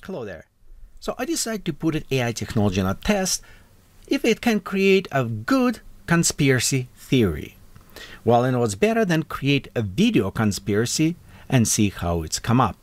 Hello there. So I decided to put an AI technology on a test if it can create a good conspiracy theory. Well, and what's better than create a video conspiracy and see how it's come up.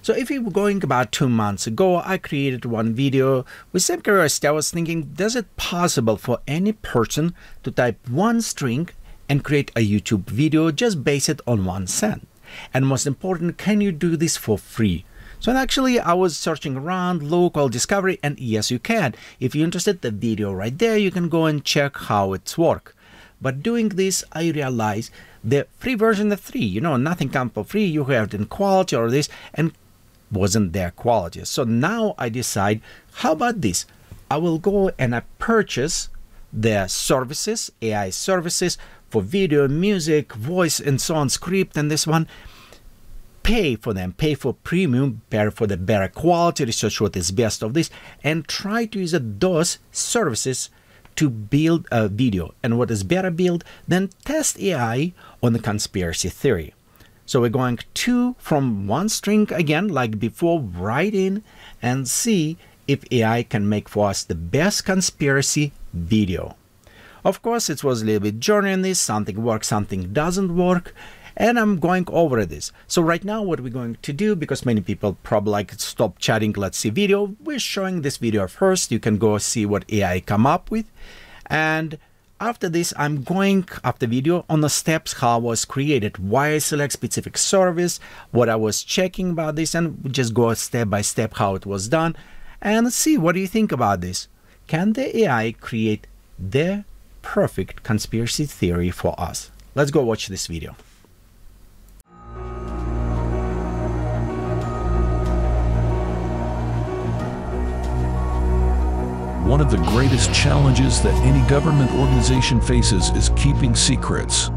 So if you were going about 2 months ago, I created one video with some curiosity. I was thinking, is it possible for any person to type one string and create a YouTube video just based on 1 cent? And most important, can you do this for free? So actually, I was searching around, local discovery, and yes, you can. If you're interested, the video right there, you can go and check how it's work. But doing this, I realized the free version of 3, nothing comes for free. You have it in quality or this, and wasn't their quality. So now I decide, how about this? I will go and I purchase the services, AI services for video, music, voice, and so on, script, and this one. Pay for them, pay for premium, pay for the better quality, research what is best of this, and try to use those services to build a video. And what is better build than test AI on the conspiracy theory. So we're going to, from one string again, like before, write in and see if AI can make for us the best conspiracy video. Of course, it was a little bit journey in this, something works, something doesn't work. And I'm going over this. So right now what we're going to do, because many people probably like stop chatting, let's see video, we're showing this video first. You can go see what AI come up with. And after this, I'm going after video on the steps how I was created, why I select specific service, what I was checking about this, and we just go step by step how it was done. And let's see, what do you think about this? Can the AI create the perfect conspiracy theory for us? Let's go watch this video. One of the greatest challenges that any government organization faces is keeping secrets,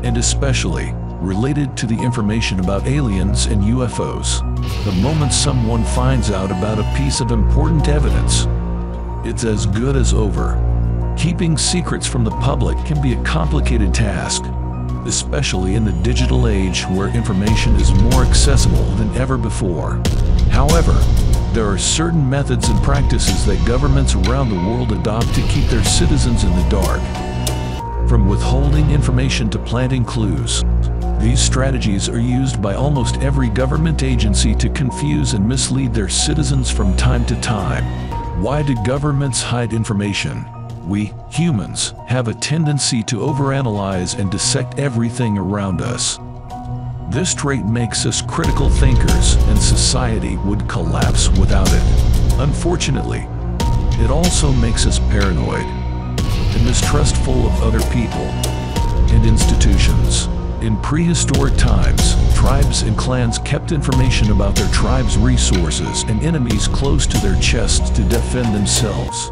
and especially related to the information about aliens and UFOs. The moment someone finds out about a piece of important evidence, it's as good as over. Keeping secrets from the public can be a complicated task, especially in the digital age where information is more accessible than ever before. However, there are certain methods and practices that governments around the world adopt to keep their citizens in the dark. From withholding information to planting clues, these strategies are used by almost every government agency to confuse and mislead their citizens from time to time. Why do governments hide information? We, humans, have a tendency to overanalyze and dissect everything around us. This trait makes us critical thinkers, and society would collapse without it. Unfortunately, it also makes us paranoid and mistrustful of other people and institutions. In prehistoric times, tribes and clans kept information about their tribe's resources and enemies close to their chests to defend themselves.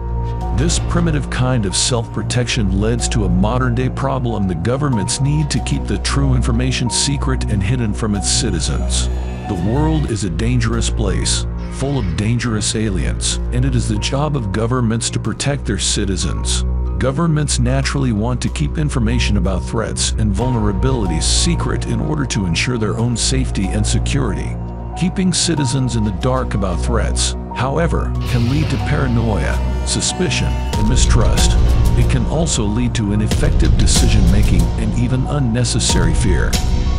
This primitive kind of self-protection leads to a modern-day problem: the governments need to keep the true information secret and hidden from its citizens. The world is a dangerous place, full of dangerous aliens, and it is the job of governments to protect their citizens. Governments naturally want to keep information about threats and vulnerabilities secret in order to ensure their own safety and security. Keeping citizens in the dark about threats, however, can lead to paranoia, suspicion, and mistrust. It can also lead to ineffective decision-making and even unnecessary fear.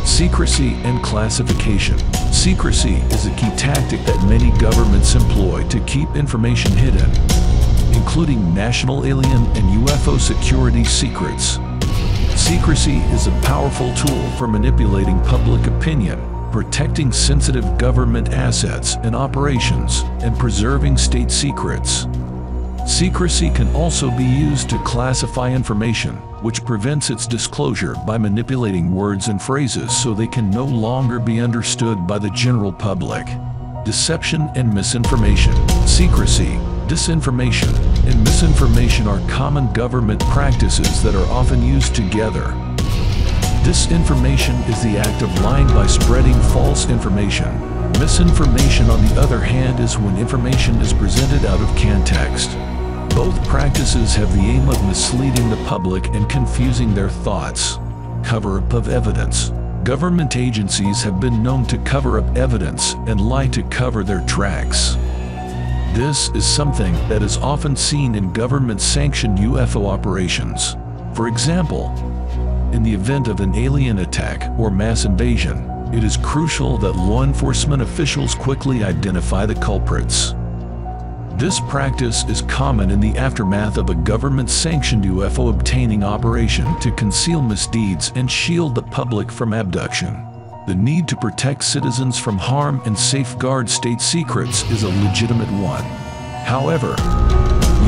Secrecy and classification. Secrecy is a key tactic that many governments employ to keep information hidden, including national alien and UFO security secrets. Secrecy is a powerful tool for manipulating public opinion, protecting sensitive government assets and operations, and preserving state secrets. Secrecy can also be used to classify information, which prevents its disclosure by manipulating words and phrases so they can no longer be understood by the general public. Deception and misinformation. Secrecy, disinformation, and misinformation are common government practices that are often used together. Disinformation is the act of lying by spreading false information. Misinformation, on the other hand, is when information is presented out of context. Both practices have the aim of misleading the public and confusing their thoughts. Cover-up of evidence. Government agencies have been known to cover up evidence and lie to cover their tracks. This is something that is often seen in government-sanctioned UFO operations. For example, in the event of an alien attack or mass invasion, it is crucial that law enforcement officials quickly identify the culprits. This practice is common in the aftermath of a government-sanctioned UFO obtaining operation to conceal misdeeds and shield the public from abduction. The need to protect citizens from harm and safeguard state secrets is a legitimate one. However,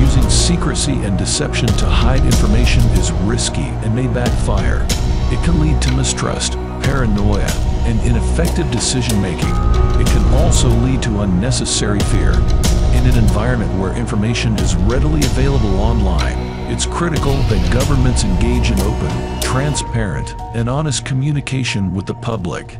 using secrecy and deception to hide information is risky and may backfire. It can lead to mistrust, paranoia, and ineffective decision-making. It can also lead to unnecessary fear. In an environment where information is readily available online, it's critical that governments engage in open, transparent, and honest communication with the public.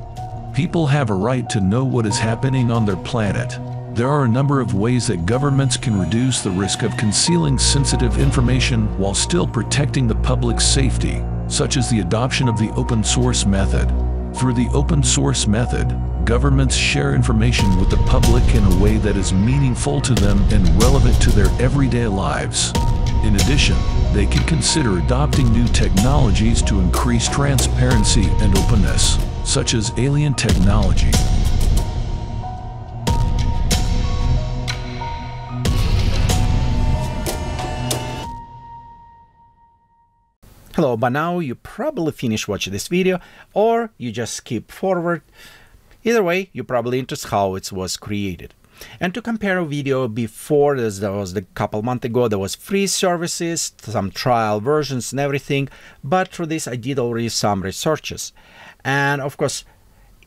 People have a right to know what is happening on their planet. There are a number of ways that governments can reduce the risk of concealing sensitive information while still protecting the public's safety, such as the adoption of the open source method. Through the open source method, governments share information with the public in a way that is meaningful to them and relevant to their everyday lives. In addition, they can consider adopting new technologies to increase transparency and openness, such as alien technology. Hello, by now you probably finished watching this video, or you just skip forward. Either way, you're probably interested how it was created. And to compare a video before, there was a couple months ago, there was free services, some trial versions and everything, but through this I did already some researches. And of course,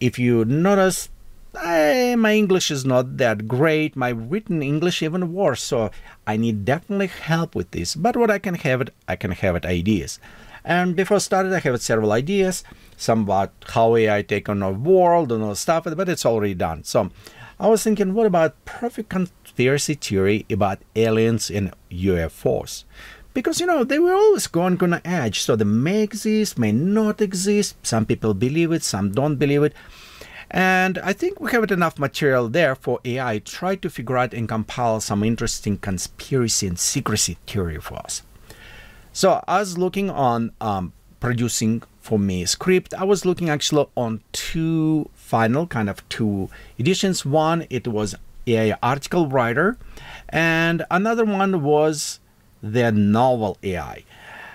if you notice, my English is not that great, my written English even worse, so I need definitely help with this. But what I can have it ideas. And before started, I have several ideas, some about how AI take on the world and all stuff, but it's already done. So I was thinking, what about perfect conspiracy theory about aliens and UFOs? Because, you know, they were always going on the edge, so they may exist, may not exist. Some people believe it, some don't believe it. And I think we have enough material there for AI to try to figure out and compile some interesting conspiracy and secrecy theory for us. So I was looking on producing for me script. I was looking actually on two editions. One, it was AI article writer, and another one was the novel AI.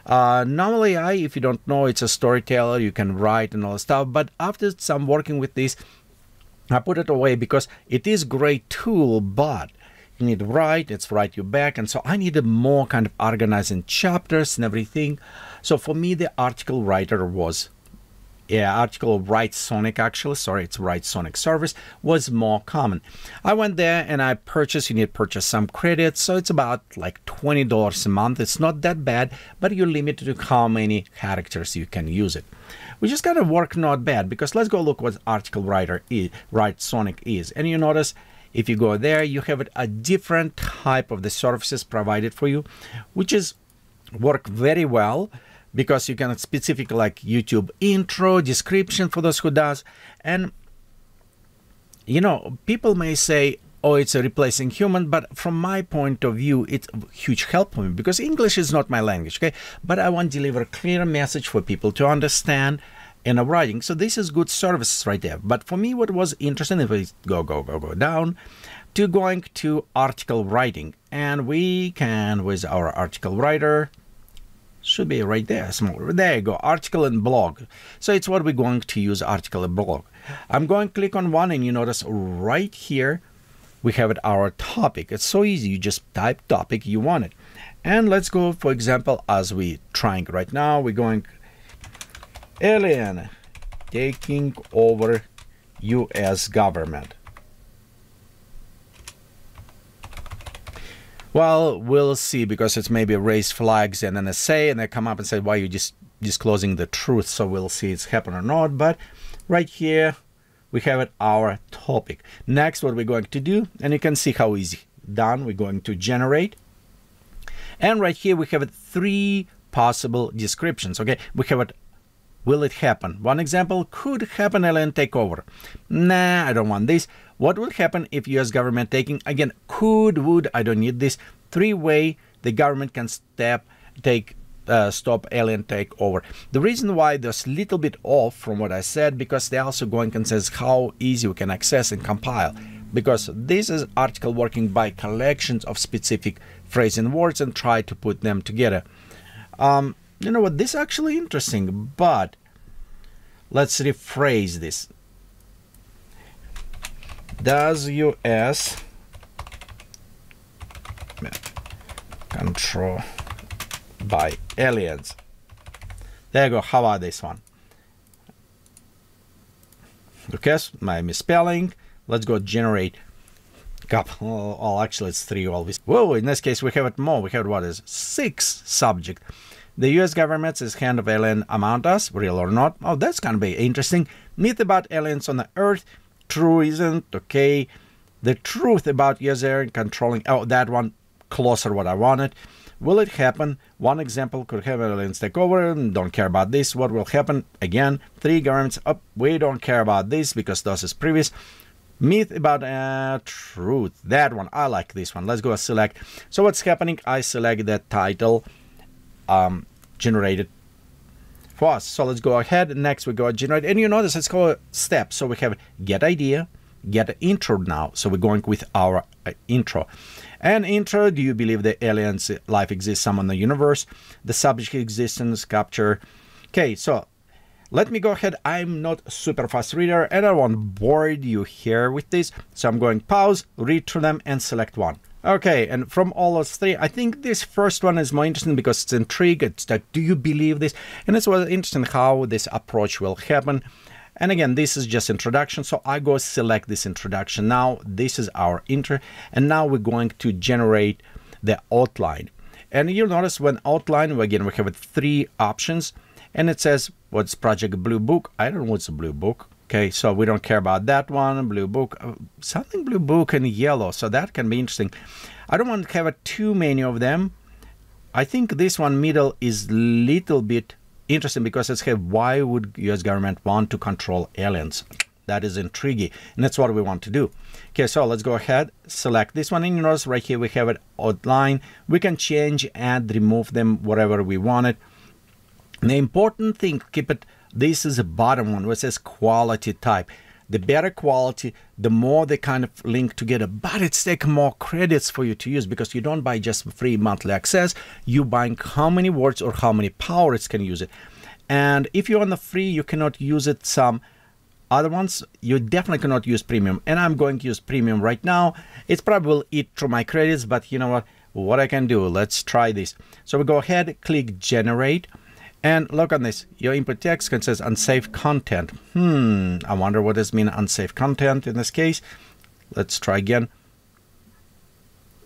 Novel AI, if you don't know, it's a storyteller, you can write and all that stuff, but after some working with this, I put it away because it is great tool, but you need to write, it's write you back, and so I needed more kind of organizing chapters and everything. So for me, the article writer was, article write Sonic actually, sorry, it's write Sonic service was more common. I went there and I purchased, you need to purchase some credits, so it's about like $20 a month. It's not that bad, but you're limited to how many characters you can use it. We just gotta work not bad, because let's go look what article writer is, write Sonic is. And you notice if you go there, you have a different type of the services provided for you, which is work very well, because you can specific like YouTube intro, description for those who does. And, you know, people may say, oh, it's a replacing human, but from my point of view, it's a huge help for me, because English is not my language, okay? But I want to deliver a clear message for people to understand in a writing. So this is good services right there. But for me, what was interesting, if we go down to going to article writing, and we can, with our article writer, should be right there, smaller. There you go, article and blog. So it's what we're going to use, article and blog. I'm going to click on one, and you notice right here, we have it our topic. It's so easy, you just type topic you want it. And let's go, for example, as we trying right now, we're going alien taking over US government. Well, we'll see, because it's maybe raise flags and NSA, and they come up and say, why are you just disclosing the truth? So we'll see it's happened or not. But right here, we have it our topic. Next, what we're going to do, and you can see how easy. Done, we're going to generate. And right here, we have three possible descriptions, okay? We have it will it happen? One example could happen alien takeover. Nah, I don't want this. What will happen if US government taking, again, could, would, I don't need this. 3-way, the government can stop alien takeover. The reason why there's a little bit off from what I said, because they're also going and says how easy we can access and compile. Because this is article working by collections of specific phrasing words and try to put them together. You know what, this is actually interesting, but let's rephrase this. Does US control by aliens? There you go. How about this one? Okay, my misspelling. Let's go generate couple. Oh, actually it's 3 always. Whoa, in this case we have it more. We have what is 6 subject. The US government is hand of alien among us, real or not. Oh, that's gonna be interesting. Myth about aliens on the earth. True isn't. Okay. The truth about US alien controlling. Oh, that one closer what I wanted. Will it happen? One example could have aliens take over. Don't care about this. What will happen? Again, 3 governments up. We don't care about this because this is previous. Myth about truth. That one. I like this one. Let's go select. So what's happening? I select the title generated for us. So let's go ahead. Next we go generate. And you notice it's called steps. So we have get idea, get intro now. So we're going with our intro. And intro, do you believe the aliens life exists somewhere in the universe? The subject existence, capture. Okay, so let me go ahead. I'm not a super fast reader and I won't bore you here with this. So I'm going pause, read through them and select one. Okay, and from all those 3, I think this first one is more interesting because it's intrigue. It's like, do you believe this? And it's well interesting how this approach will happen. And again, this is just introduction. So I go select this introduction. Now this is our intro. And now we're going to generate the outline. And you'll notice when outline, again, we have 3 options. And it says, what's Project Blue Book? I don't know what's a blue book. Okay, so we don't care about that one. Blue book, something blue book and yellow. So that can be interesting. I don't want to have too many of them. I think this one middle is little bit interesting because it's have why would US government want to control aliens? That is intriguing, and that's what we want to do. Okay, so let's go ahead, select this one, and you notice right here we have it outline. We can change, add, remove them, whatever we want it. The important thing, keep it, this is the bottom one where it says quality type. The better quality, the more they kind of link together, but it's take more credits for you to use because you don't buy just free monthly access. You buying how many words or how many powers can use it. And if you're on the free, you cannot use it. Some other ones, you definitely cannot use premium. And I'm going to use premium right now. It's probably will eat through my credits, but you know what I can do? Let's try this. So we go ahead, click generate. And look on this, your input text can says unsafe content. I wonder what does mean unsafe content in this case. Let's try again.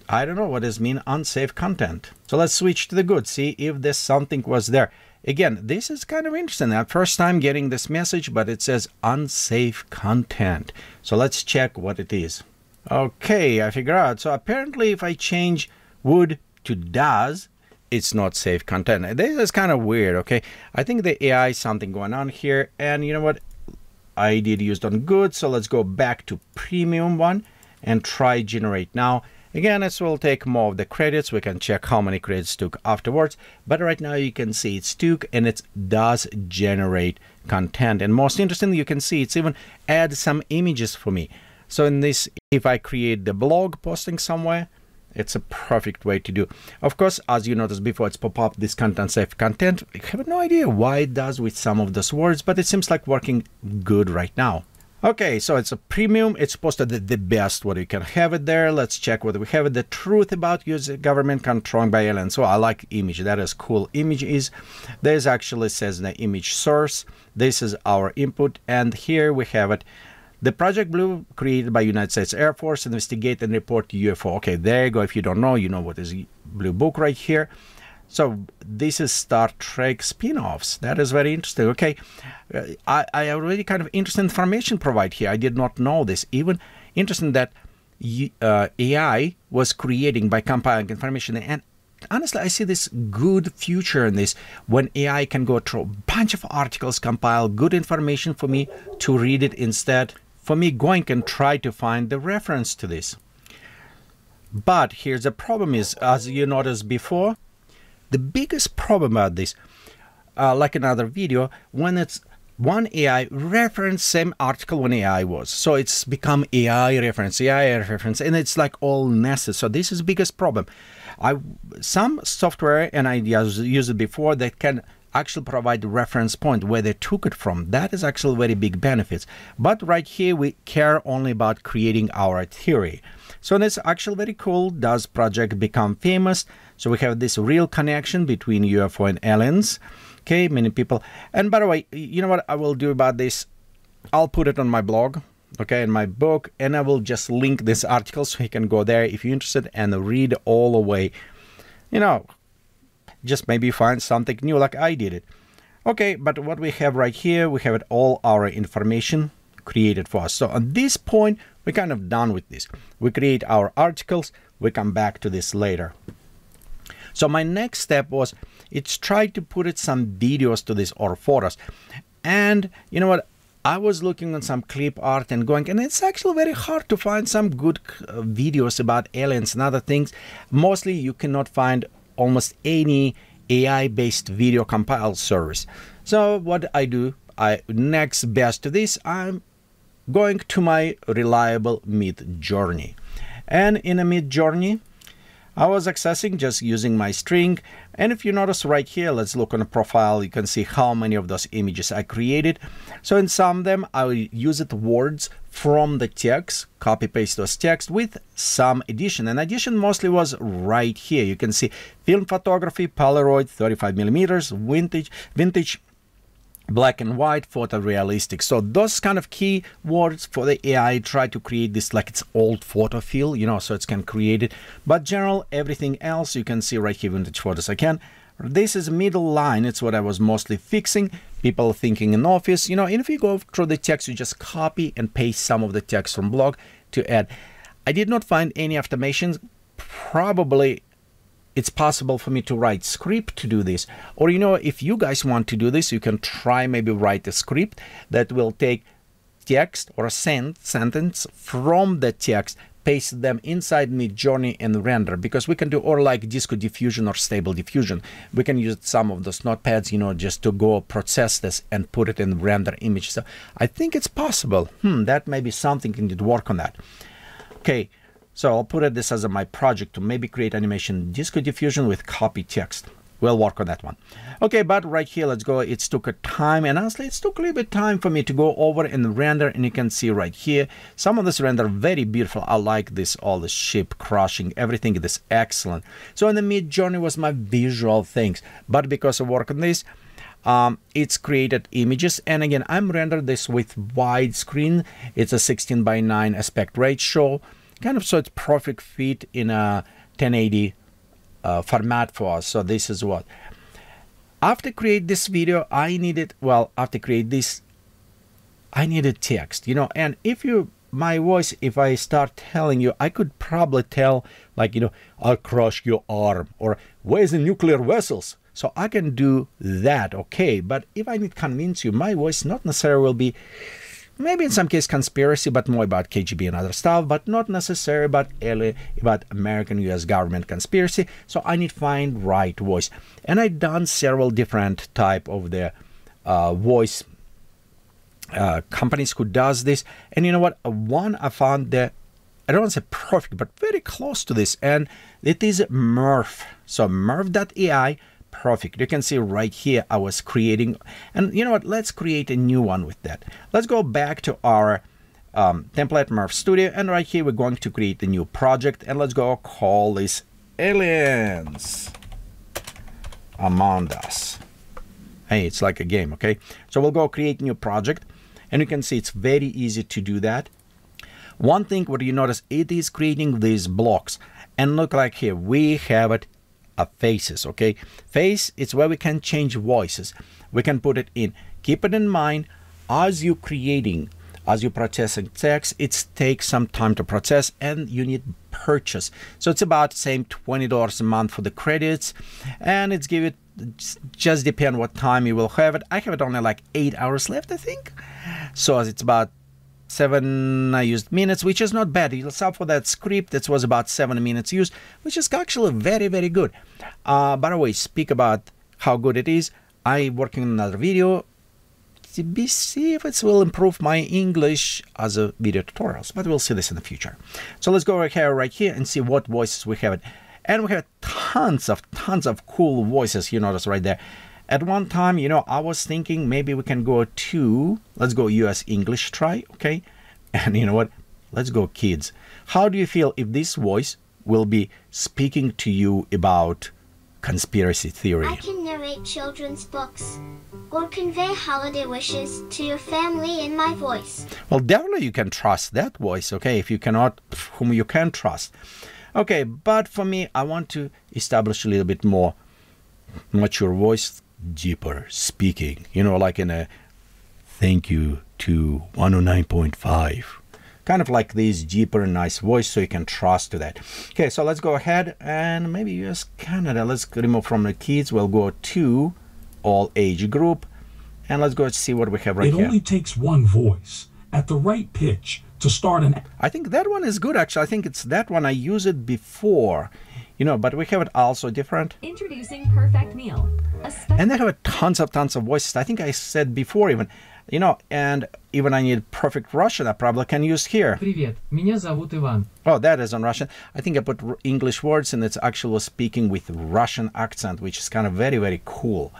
I don't know what does mean unsafe content. So let's switch to the good, see if there's something was there. Again, this is kind of interesting. I'm first time getting this message, but it says unsafe content. So let's check what it is. Okay, I figure out. So apparently if I change would to does, it's not safe content. This is kind of weird, okay? I think the AI is something going on here. And you know what? I did use it on good. So let's go back to premium one and try generate now. Again, this will take more of the credits. We can check how many credits took afterwards. But right now you can see it's took and it does generate content. And most interesting, you can see it's even add some images for me. So in this, if I create the blog posting somewhere, it's a perfect way to do. Of course, as you noticed before, it's pop up this content safe content. I have no idea why it does with some of those words, but it seems like working good right now. Okay, so it's a premium. It's posted the best what you can have it there. Let's check what we have. The truth about US government controlled by aliens. So I like image. That is cool. Image is, there's actually says the image source. This is our input. And here we have it. The Project Blue created by United States Air Force, investigate and report UFO. Okay, there you go. If you don't know, you know what is Blue Book right here. So this is Star Trek spin-offs. That is very interesting. Okay, I already kind of interesting information provide here. I did not know this. Even interesting that AI was creating by compiling information and honestly, I see this good future in this when AI can go through a bunch of articles, compile good information for me to read it instead for me going and try to find the reference to this. But here's the problem is, as you noticed before, the biggest problem about this, like another video, when it's one AI reference same article when AI was. So it's become AI reference, and it's like all nested. So this is the biggest problem. Some software, and I used it before, that can actually provide the reference point where they took it from. That is actually very big benefits. But right here, we care only about creating our theory. So that's actually very cool. Does project become famous? So we have this real connection between UFO and aliens. Okay, many people. And by the way, you know what I will do about this? I'll put it on my blog, okay, in my book, and I will just link this article so you can go there if you're interested and read all the way. You know, just maybe find something new like I did it. Okay, but what we have right here, we have it all our information created for us. So at this point, we're kind of done with this. We create our articles. We come back to this later. So my next step was, it's try to put it some videos to this or photos. And you know what? I was looking on some clip art and going, and it's actually very hard to find some good videos about aliens and other things. Mostly you cannot find almost any AI-based video compile service. So what I do, next best to this, I'm going to my reliable Midjourney. And in a Midjourney, I was accessing just using my string. And if you notice right here, let's look on the profile, you can see how many of those images I created. So in some of them, I will use it words from the text, copy paste those text with some addition. And addition mostly was right here. You can see film photography, Polaroid, 35 millimeters, vintage, black and white, photorealistic. So those kind of key words for the AI try to create this like it's old photo feel, you know, so it can create it. But general, everything else you can see right here, vintage photos again. This is middle line. It's what I was mostly fixing. People thinking in office, you know, and if you go through the text, you just copy and paste some of the text from blog to add. I did not find any automations. Probably it's possible for me to write script to do this. Or, you know, if you guys want to do this, you can try maybe write a script that will take text or a sentence from the text, paste them inside Midjourney and render, because we can do or like disco diffusion or stable diffusion. We can use some of those notepads, you know, just to go process this and put it in render image. So I think it's possible. That may be something you need to work on that. Okay. So I'll put this as my project to maybe create animation disco diffusion with copy text. We'll work on that one. Okay, but right here, let's go. It took a time, and honestly, it took a little bit of time for me to go over and render, and you can see right here, some of this render very beautiful. I like this, all the ship crushing, everything is excellent. So in the Midjourney was my visual things, but because I work on this, it's created images, and again, I'm rendered this with widescreen. It's a 16:9 aspect ratio. Kind of, so it's perfect fit in a 1080 format for us. So this is what. After create this video, I needed, well, after create this, I needed text, you know, and if you, my voice, if I start telling you, I could probably tell, like, you know, I'll crush your arm, or where's the nuclear vessels? So I can do that, okay, but if I need to convince you, my voice not necessarily will be, maybe in some case conspiracy, but more about KGB and other stuff, but not necessarily about American US government conspiracy. So I need to find right voice. And I've done several different type of the voice companies who does this. And you know what? One I found that, I don't want to say perfect, but very close to this. And it is Murph. So Murph.ai. Perfect. You can see right here I was creating, and you know what, let's create a new one with that. Let's go back to our template Murph Studio, and right here we're going to create a new project, and let's go call this Aliens Among Us. Hey, it's like a game, okay? So we'll go create a new project, and you can see it's very easy to do that. One thing what you notice, it is creating these blocks, and look like here we have it. Faces, okay? Face, it's where we can change voices. We can put it in. Keep it in mind, as you creating, as you processing text, it takes some time to process, and you need purchase. So it's about the same $20 a month for the credits, and it's give it just depend what time you will have it. I have it only like 8 hours left, I think. So it's about 7 used minutes, which is not bad. You'll sub for that script that was about 7 minutes used, which is actually very, very good. By the way, speak about how good it is. I'm working on another video to see if it will improve my English as a video tutorials, but we'll see this in the future. So let's go right here and see what voices we have. And we have tons of cool voices, you notice right there. At one time, you know, I was thinking maybe we can go to, let's go US English try, okay? And you know what? Let's go kids. How do you feel if this voice will be speaking to you about conspiracy theory? I can narrate children's books or convey holiday wishes to your family in my voice. Well, definitely you can trust that voice, okay? If you cannot, whom you can trust. Okay, but for me, I want to establish a little bit more mature voice, deeper speaking, you know, like in a thank you to 109.5. Kind of like this deeper, nice voice, so you can trust to that. Okay, so let's go ahead and maybe US Canada. Let's remove from the kids. We'll go to all age group, and let's go see what we have right here. It only takes one voice at the right pitch to start an... I think that one is good, actually. I think it's that one. I used it before, you know, but we have it also different. Introducing Perfect Meal. And they have tons of voices. I think I said before even, you know, and even I need perfect Russian, I probably can use here. Привет, меня зовут Иван. Oh, that is on Russian. I think I put English words and it's actually speaking with Russian accent, which is kind of very, very cool.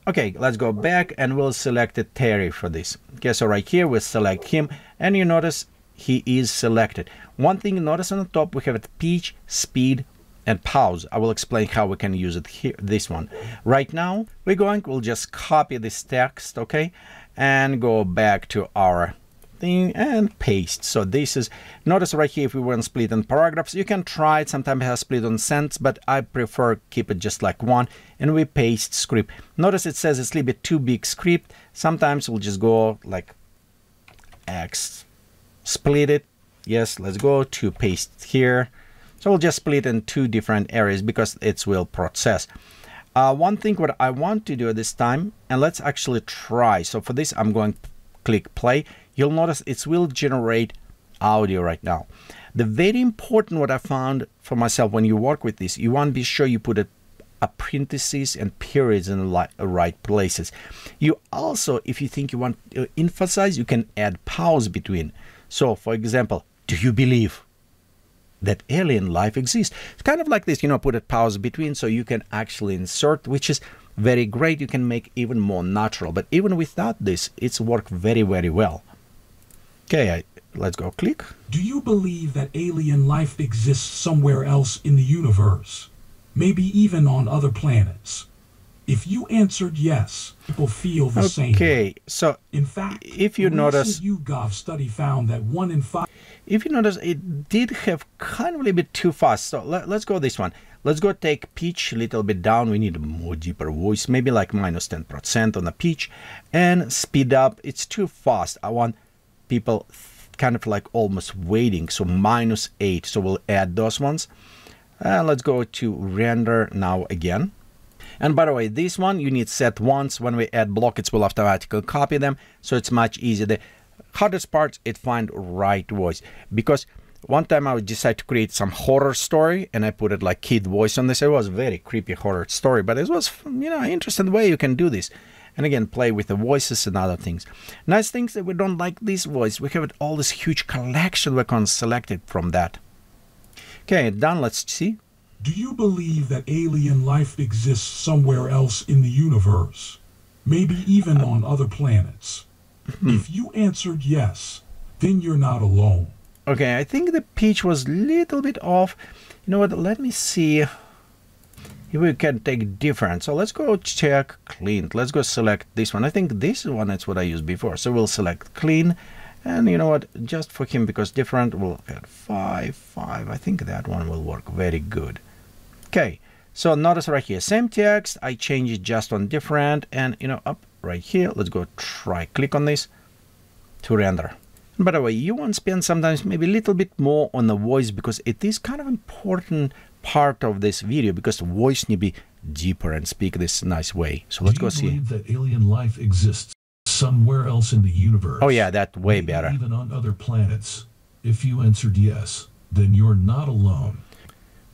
Okay, let's go back and we'll select Terry for this. Okay, so right here we'll select him and you notice he is selected. One thing you notice on the top, we have it pitch, speed, and pause. I will explain how we can use it here, this one. Right now, we'll just copy this text, okay, and go back to our thing and paste. So this is, notice right here, if we want to split in paragraphs, you can try it. Sometimes it has split on sentence, but I prefer keep it just like one, and we paste script. Notice it says it's a little bit too big script. Sometimes we'll just go like X, split it. Yes, let's go to paste here. So we'll just split in two different areas because it will process. One thing what I want to do this time, and let's actually try. So for this, I'm going to click play. You'll notice it will generate audio right now. The very important what I found for myself when you work with this, you want to be sure you put a parentheses and periods in the right places. You also, if you think you want to emphasize, you can add pause between. So for example, do you believe that alien life exists? It's kind of like this, you know, put a pause between so you can actually insert, which is very great. You can make even more natural, but even without this, it's worked very, very well. Okay, let's go click. Do you believe that alien life exists somewhere else in the universe? Maybe even on other planets? If you answered yes, people feel the same. Okay, so in fact, if you notice, YouGov study found that 1 in 5. If you notice, it did have kind of a little bit too fast. So let's go this one. Let's go take pitch a little bit down. We need a more deeper voice, maybe like minus 10% on the pitch, and speed up. It's too fast. I want people kind of like almost waiting. So -8. So we'll add those ones. Let's go to render now again. And by the way, this one you need set once. When we add block, it will automatically copy them. So it's much easier. The hardest part is find right voice. Because one time I would decide to create some horror story and I put it like kid voice on this. It was a very creepy horror story, but it was, you know, an interesting way you can do this. And again, play with the voices and other things. Nice things that we don't like this voice. We have all this huge collection we can select it from that. Okay, done. Let's see. Do you believe that alien life exists somewhere else in the universe? Maybe even on other planets? If you answered yes, then you're not alone. Okay, I think the pitch was a little bit off. You know what, let me see if we can take different. So let's go check clean. Let's go select this one. I think this one is what I used before. So we'll select clean. And you know what, just for him, because different, we'll add 5. I think that one will work very good. Okay, so notice right here, same text. I change it just on different. And, you know, up right here, let's go try, click on this to render. And by the way, you want to spend sometimes maybe a little bit more on the voice because it is kind of important part of this video because the voice need to be deeper and speak this nice way. So let's go see. Do you believe that alien life exists somewhere else in the universe? Oh yeah, that way Maybe better. even on other planets? If you answered yes, then you're not alone.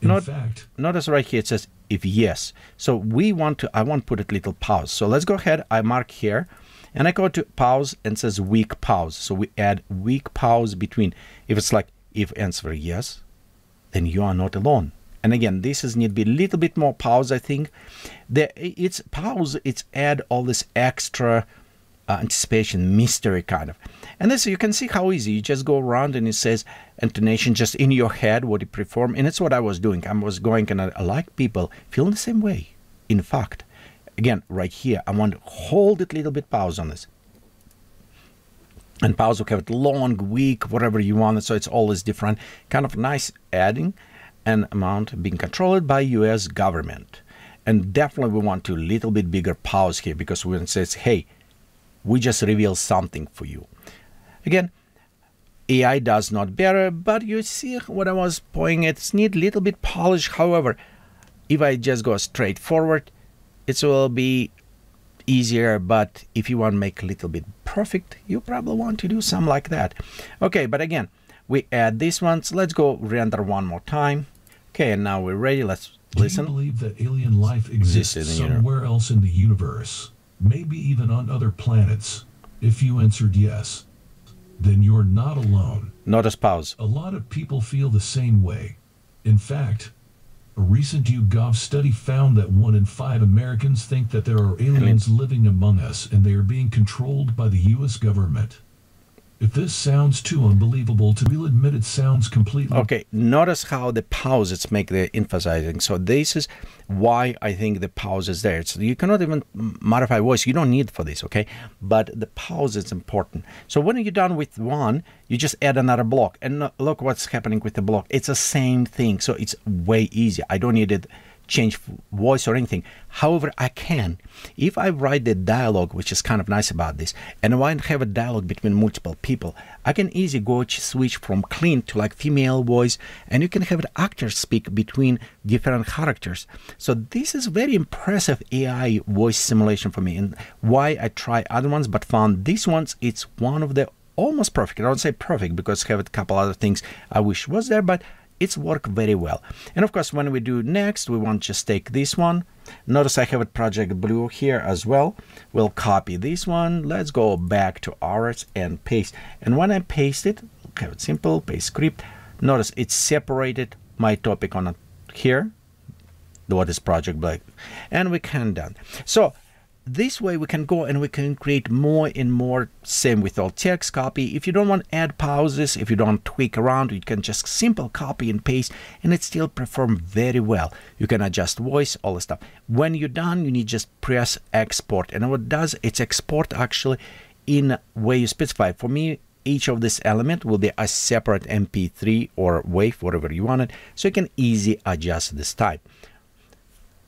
In fact, Notice right here it says if yes. So I want to put a little pause. So let's go ahead. I mark here and I go to pause and it says weak pause. So we add weak pause between. If it's like if answer yes, then you are not alone. And again, this is need to be a little bit more pause, I think. It's pause, it's add all this extra anticipation, mystery kind of. And this, you can see how easy. You just go around and it says intonation just in your head, what you perform. And it's what I was doing. I was going and I like people feeling the same way. In fact, again, right here, I want to hold it a little bit pause on this. And pause will have it long, weak, whatever you want. So it's always different. Kind of nice adding. An amount being controlled by US government. And definitely we want to a little bit bigger pause here because when it says, hey, we just reveal something for you. Again, AI does not better, but you see what I was pointing at, it's need a little bit polish. However, if I just go straight forward, it will be easier, but if you want to make a little bit perfect, you probably want to do something like that. Okay, but again, we add these ones. Let's go render one more time. Okay, and now we're ready. Let's listen. Do you believe that alien life exists somewhere else in the universe? Maybe even on other planets? If you answered yes, then you're not alone. Notice pause. A lot of people feel the same way. In fact, a recent YouGov study found that 1 in 5 Americans think that there are aliens living among us and they are being controlled by the US government. If this sounds too unbelievable to we'll admit it sounds completely... Okay, notice how the pauses make the emphasizing. So this is why I think the pause is there. So you cannot even modify voice. You don't need for this, okay? But the pause is important. So when you're done with one, you just add another block. And look what's happening with the block. It's the same thing. So it's way easier. I don't need it change voice or anything. However, I can. If I write the dialogue, which is kind of nice about this, and I want to have a dialogue between multiple people, I can easily go switch from clean to like female voice, and you can have the actors speak between different characters. So this is very impressive AI voice simulation for me, and why I try other ones, but found this one's, it's one of the almost perfect. I don't say perfect because I have a couple other things I wish was there, but it's worked very well. And of course, when we do next, we want to just take this one. Notice I have a Project Blue here as well. We'll copy this one. Let's go back to ours and paste. And when I paste it, have it simple, paste script. Notice it's separated my topic on it here. What is Project Blue? And we can done. So this way we can go and we can create more and more. Same with all text copy. If you don't want to add pauses, if you don't tweak around, you can just simple copy and paste and it still perform very well. You can adjust voice, all the stuff. When you're done, you need just press export, and what it does, it's export actually in way you specify. For me, each of this element will be a separate MP3 or WAV, whatever you want it, so you can easily adjust this type.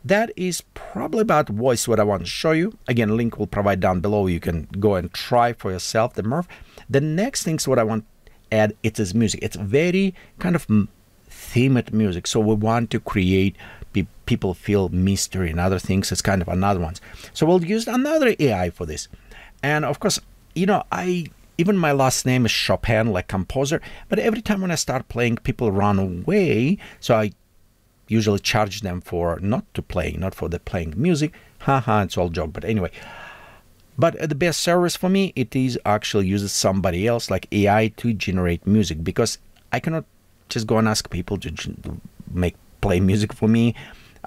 That is probably about voice what I want to show you. Again, link will provide down below. You can go and try for yourself the Murph. The next things what I want to add, it is music. It's very kind of themed music. So we want to create people feel mystery and other things. It's kind of another ones. So we'll use another AI for this. And of course, you know, even my last name is Chopine, like composer. But every time when I start playing, people run away. So I usually charge them for not to play, not for the playing music. Haha, it's all joke, but anyway. But the best service for me, it is actually uses somebody else like AI to generate music, because I cannot just go and ask people to play music for me.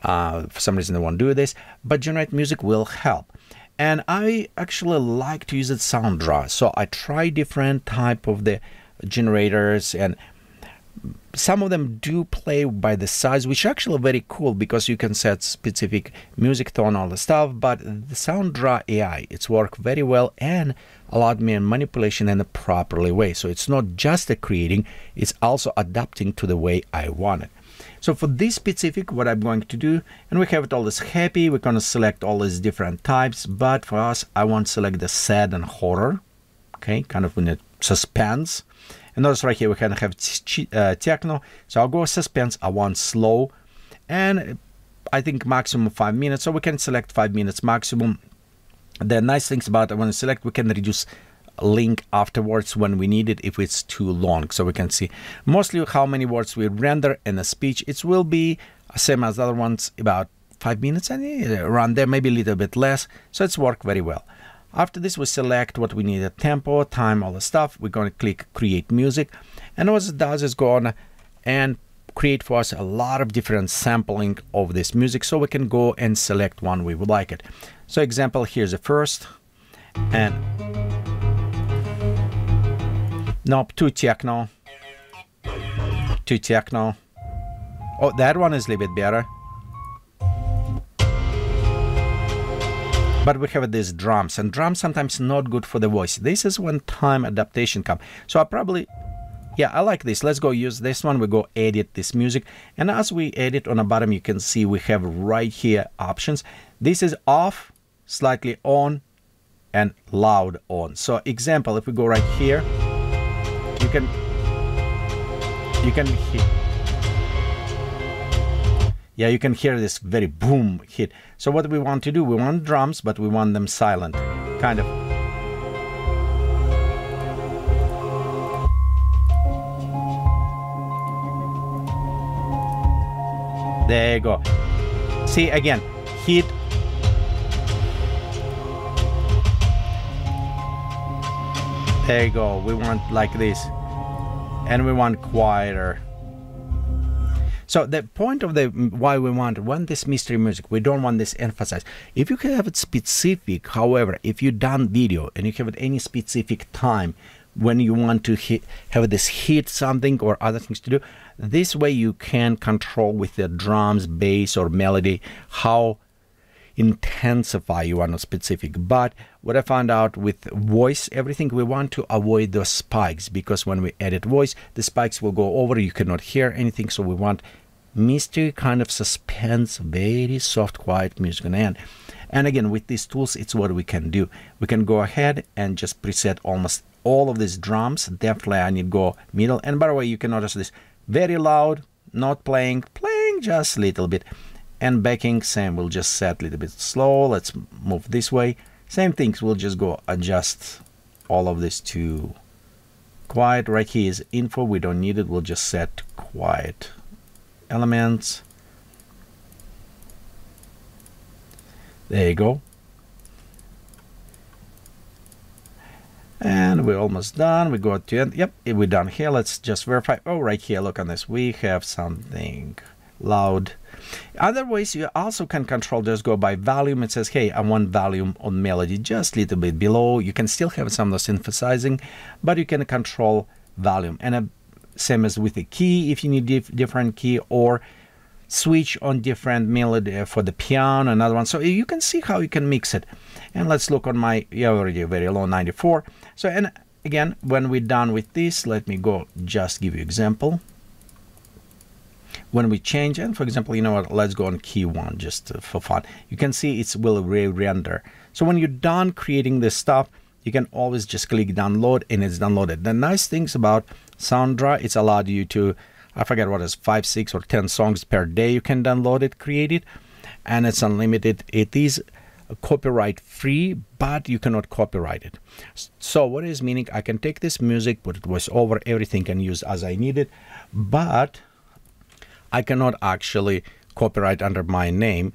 For some reason they won't do this, but generate music will help. And I actually like to use it Sounddraw. So I try different type of the generators, and some of them do play by the size, which is actually very cool because you can set specific music tone, all the stuff. But the Sounddraw AI, it's worked very well and allowed me manipulation in a properly way. So it's not just the creating, it's also adapting to the way I want it. So for this specific, what I'm going to do, and we have it all this happy, we're going to select all these different types, but for us, I want to select the sad and horror. Okay, kind of in a suspense. And notice right here we can have techno. So I'll go suspense. I want slow, and I think maximum 5 minutes. So we can select 5 minutes maximum. The nice things about it, when we select, we can reduce link afterwards when we need it if it's too long. So we can see mostly how many words we render in a speech. It will be same as the other ones, about 5 minutes, and around there, maybe a little bit less. So it's worked very well. After this, we select what we need: a tempo, time, all the stuff. We're going to click create music, and what it does is go on and create for us a lot of different sampling of this music, so we can go and select one we would like it. So example, here's the first, and nope, too techno. Oh, that one is a little bit better. But we have these drums, and drums sometimes not good for the voice. This is when time adaptation comes. So I probably, yeah, I like this. Let's go use this one. We go edit this music, and as we edit on the bottom, you can see we have right here options. This is off, slightly on, and loud on. So example, if we go right here, you can hear, yeah, you can hear this very boom hit. So what we want to do, we want drums, but we want them silent, kind of. There you go. See, again, hit. There you go. We want like this, and we want quieter. So the point of why we want this mystery music, we don't want this emphasized. If you have it specific, however, if you done video and you have it any specific time when you want to have this hit something or other things to do, this way you can control with the drums, bass, or melody how intensify you want a specific. But what I found out with voice, everything, we want to avoid those spikes, because when we edit voice, the spikes will go over, you cannot hear anything. So we want mystery, kind of suspense, very soft, quiet music on the end. And again, with these tools, it's what we can do. We can go ahead and just preset almost all of these drums. Definitely I need to go middle. And by the way, you can notice this very loud, not playing just a little bit. And backing, same, we'll just set a little bit slow. Let's move this way. Same things, we'll just go adjust all of this to quiet. Right here is info, we don't need it, we'll just set quiet elements. There you go. And we're almost done. We go to end. Yep, we're done here. Let's just verify. Oh, right here, look on this. We have something loud. Other ways you also can control, just go by volume. It says, hey, I want volume on melody just a little bit below. You can still have some of those emphasizing, but you can control volume. And same as with the key, if you need different key, or switch on different melody for the piano, another one. So you can see how you can mix it. And let's look on my, yeah, already very low, 94. So, and again, when we're done with this, let me go just give you example. When we change, and for example, you know what, let's go on key 1 just for fun. You can see it will re-render. So when you're done creating this stuff, you can always just click download, and it's downloaded. The nice things about Soundra, it's allowed you to, I forget what is 5, 6, or 10 songs per day. You can download it, create it, and it's unlimited. It is copyright free, but you cannot copyright it. So what is meaning, I can take this music, put it voice over, everything, and use as I need it, but I cannot actually copyright under my name.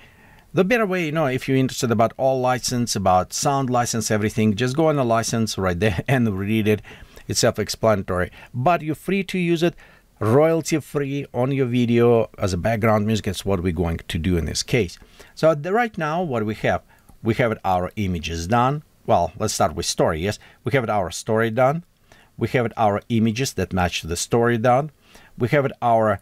The better way, you know, if you're interested about all license, about sound license, everything, just go on the license right there and read it. It's self-explanatory, but you're free to use it royalty free on your video as a background music. It's what we're going to do in this case. So right now, what we have our images done. Well, let's start with story. Yes, we have our story done. We have our images that match the story done. We have our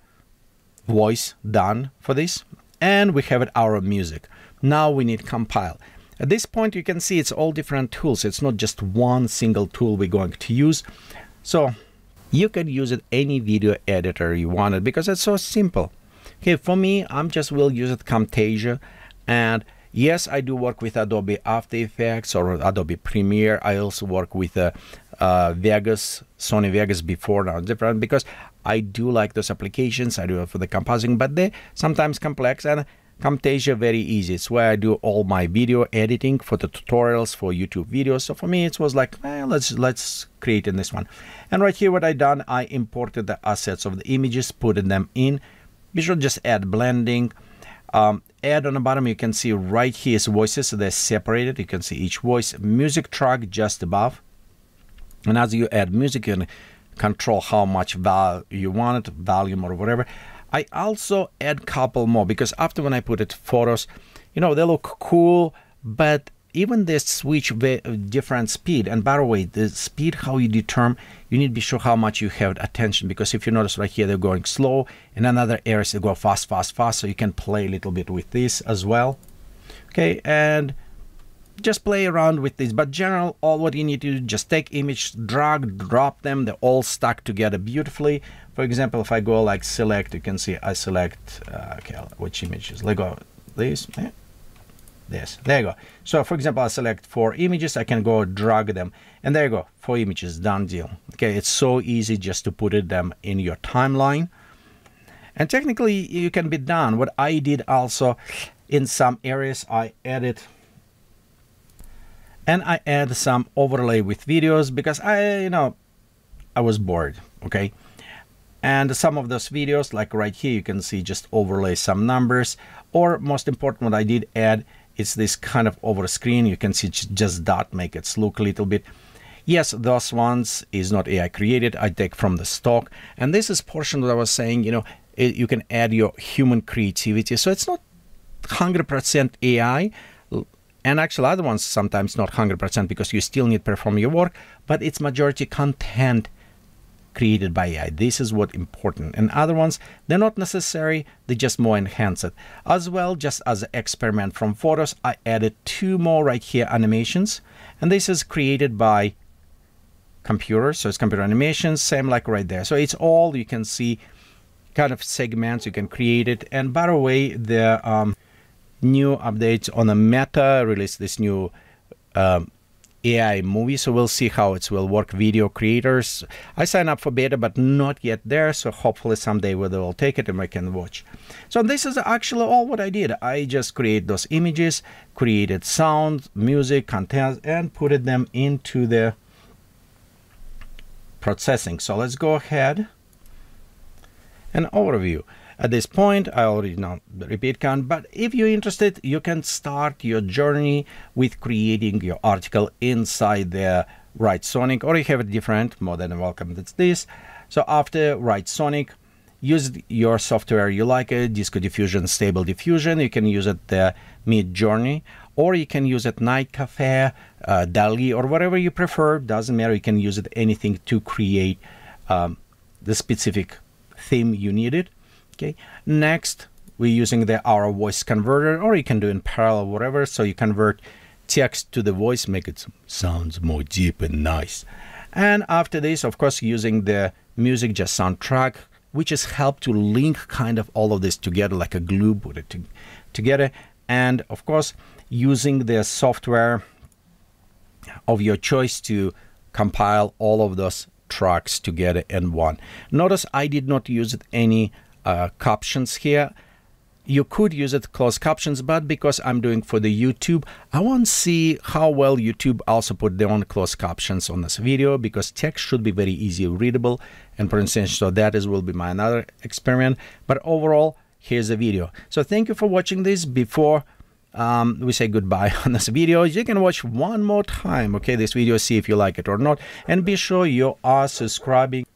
voice done for this, and we have our music. Now we need compile. At this point, you can see it's all different tools. It's not just one single tool we're going to use. So you can use it any video editor you wanted, because it's so simple. Okay, for me, will use it Camtasia, and yes, I do work with Adobe After Effects or Adobe Premiere. I also work with Vegas, Sony Vegas before. Now it's different because I do like those applications. I do it for the compositing, but they sometimes complex, and Camtasia very easy. It's where I do all my video editing for the tutorials for YouTube videos. So for me, it was like, let's create in this one. And right here, what I done, I imported the assets of the images, put them in. We should just add blending. Add on the bottom, you can see right here is voices. So they're separated. You can see each voice. Music track just above. And as you add music, you can control how much you want it, volume or whatever. I also add couple more because after when I put it photos, you know, they look cool, but even they switch different speed. And by the way, the speed, how you determine, you need to be sure how much you have attention, because if you notice right here, they're going slow. In another areas, they go fast, fast, fast. So you can play a little bit with this as well. Okay, and just play around with this. But general, all what you need to do, just take image, drag, drop them. They're all stuck together beautifully. For example, if I go like select, you can see I select, okay, which images? Let go this. This, there you go. So for example, I select 4 images, I can go drag them, and there you go, 4 images, done deal. Okay, it's so easy just to put them in your timeline, and technically you can be done. What I did also in some areas, I added some overlay with videos because I was bored. Okay, and some of those videos, like right here, you can see just overlay some numbers, or most important, what I did add, it's this kind of over screen. You can see just dot, make it look a little bit. Yes, those ones is not AI created. I take from the stock. And this is portion that I was saying, you can add your human creativity. So it's not 100% AI. And actually other ones sometimes not 100% because you still need to perform your work, but it's majority content created by AI. This is what important. And other ones, they're not necessary, they just more enhance it. As well, just as an experiment from photos, I added 2 more right here animations. And this is created by computer. So it's computer animations, same like right there. So it's all, you can see kind of segments, you can create it. And by the way, the new updates on the Meta released this new AI movie, so we'll see how it will work. Video creators, I signed up for beta, but not yet there, so hopefully someday they will take it and I can watch. So this is actually all what I did. I just create those images, created sound, music, content, and put them into the processing. So let's go ahead and overview. At this point, I already know the repeat count, but if you're interested, you can start your journey with creating your article inside the Write/Sonic, or you have a different, more than welcome, that's this. So after Write/Sonic, use your software you like it, Disco Diffusion, Stable Diffusion. You can use it the Mid-Journey, or you can use it Night Cafe, DALL-E, or whatever you prefer. Doesn't matter, you can use it anything to create the specific theme you needed. Okay, next we're using our voice converter, or you can do in parallel, whatever. So you convert text to the voice, make it sounds more deep and nice. And after this, of course, using the music, just soundtrack, which has helped to link kind of all of this together like a glue, put it together. And of course, using the software of your choice to compile all of those tracks together in one. Notice I did not use any captions here. You could use it closed captions, but because I'm doing for the YouTube, I want to see how well YouTube also put their own closed captions on this video, because text should be very easy readable and pronunciation. So that will be my another experiment. But overall, here's the video. So thank you for watching this. Before we say goodbye on this video, you can watch one more time, okay, this video, see if you like it or not, and be sure you are subscribing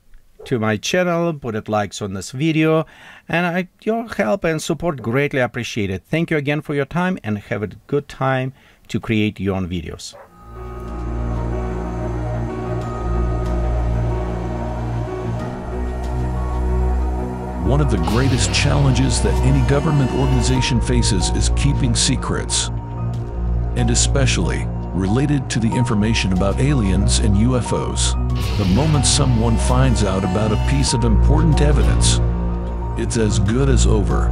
to my channel, put likes on this video, and your help and support greatly appreciated. Thank you again for your time, and have a good time to create your own videos. One of the greatest challenges that any government organization faces is keeping secrets, and especially related to the information about aliens and UFOs. The moment someone finds out about a piece of important evidence, it's as good as over.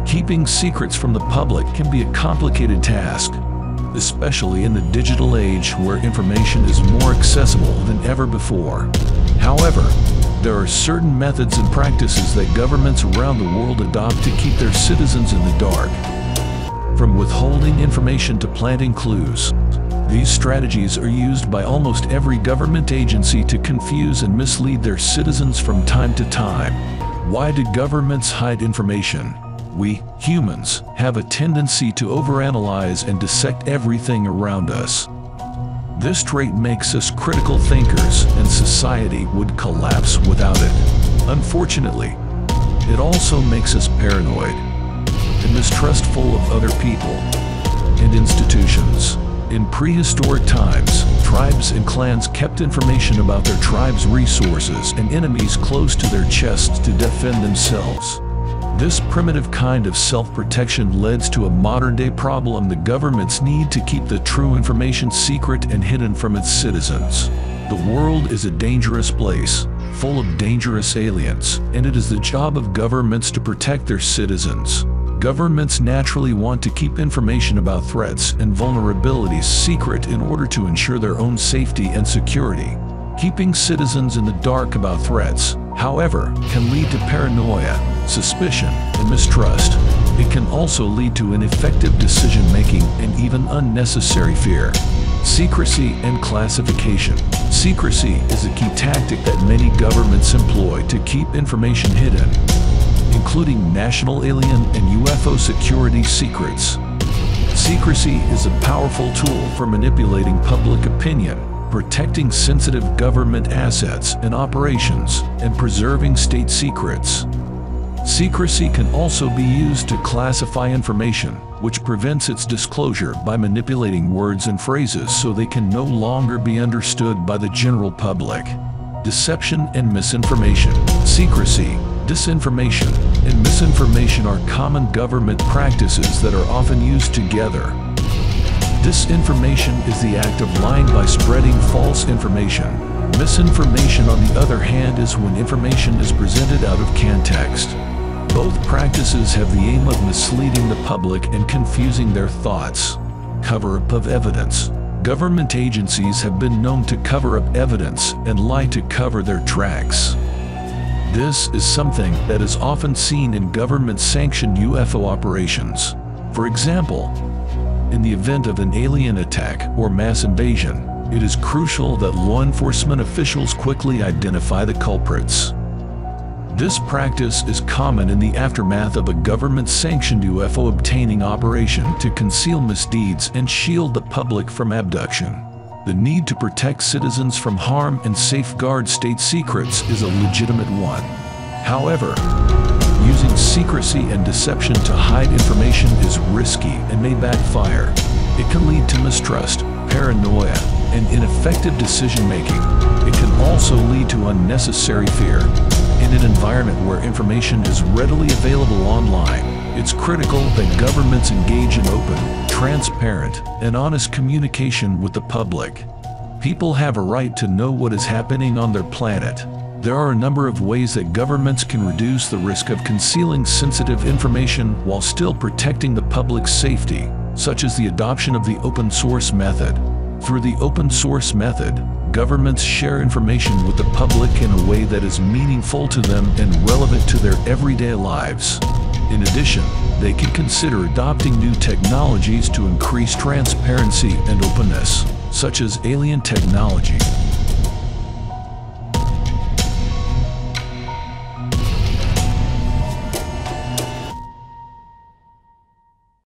Keeping secrets from the public can be a complicated task, especially in the digital age where information is more accessible than ever before. However, there are certain methods and practices that governments around the world adopt to keep their citizens in the dark. From withholding information to planting clues, these strategies are used by almost every government agency to confuse and mislead their citizens from time to time. Why do governments hide information? We, humans, have a tendency to overanalyze and dissect everything around us. This trait makes us critical thinkers, and society would collapse without it. Unfortunately, it also makes us paranoid and mistrustful of other people and institutions. In prehistoric times, tribes and clans kept information about their tribe's resources and enemies close to their chests to defend themselves. This primitive kind of self-protection leads to a modern-day problem: the governments need to keep the true information secret and hidden from its citizens. The world is a dangerous place, full of dangerous aliens, and it is the job of governments to protect their citizens. Governments naturally want to keep information about threats and vulnerabilities secret in order to ensure their own safety and security. Keeping citizens in the dark about threats, however, can lead to paranoia, suspicion, and mistrust. It can also lead to ineffective decision-making and even unnecessary fear. Secrecy and classification. Secrecy is a key tactic that many governments employ to keep information hidden, including national alien and UFO security secrets. Secrecy is a powerful tool for manipulating public opinion, protecting sensitive government assets and operations, and preserving state secrets. Secrecy can also be used to classify information, which prevents its disclosure by manipulating words and phrases so they can no longer be understood by the general public. Deception and misinformation. Secrecy, disinformation, and misinformation are common government practices that are often used together. Disinformation is the act of lying by spreading false information. Misinformation, on the other hand, is when information is presented out of context. Both practices have the aim of misleading the public and confusing their thoughts. Cover-up of evidence. Government agencies have been known to cover up evidence and lie to cover their tracks. This is something that is often seen in government-sanctioned UFO operations. For example, in the event of an alien attack or mass invasion, it is crucial that law enforcement officials quickly identify the culprits. This practice is common in the aftermath of a government-sanctioned UFO obtaining operation to conceal misdeeds and shield the public from abduction. The need to protect citizens from harm and safeguard state secrets is a legitimate one. However, using secrecy and deception to hide information is risky and may backfire. It can lead to mistrust, paranoia, and ineffective decision-making. It can also lead to unnecessary fear. In an environment where information is readily available online, it's critical that governments engage in open, transparent, and honest communication with the public. People have a right to know what is happening on their planet. There are a number of ways that governments can reduce the risk of concealing sensitive information while still protecting the public's safety, such as the adoption of the open source method. Through the open source method, governments share information with the public in a way that is meaningful to them and relevant to their everyday lives. In addition, they can consider adopting new technologies to increase transparency and openness, such as alien technology.